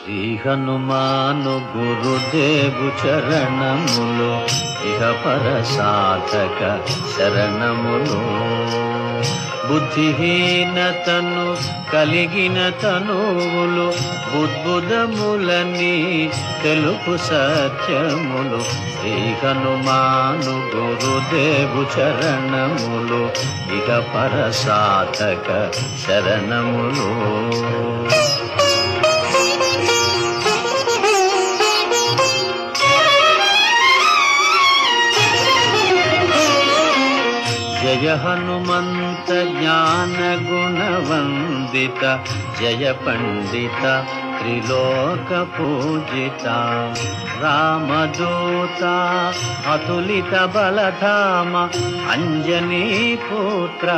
శ్రీ హనుమాను గురుదేవు చరణములు ఇహ పర సాధక శరణములు. బుద్ధిహీనతను కలిగిన తనువులు బుద్బుదములని తెలుపు సత్యములు. శ్రీ హనుమాను గురుదేవు చరణములు ఇహ పర సాధక శరణములు. జయ హనుమంత జ్ఞాన గుణవందిత జయ పండిత త్రిలోక పూజిత. రామదూత అతులిత బలధామ అంజనీ పుత్ర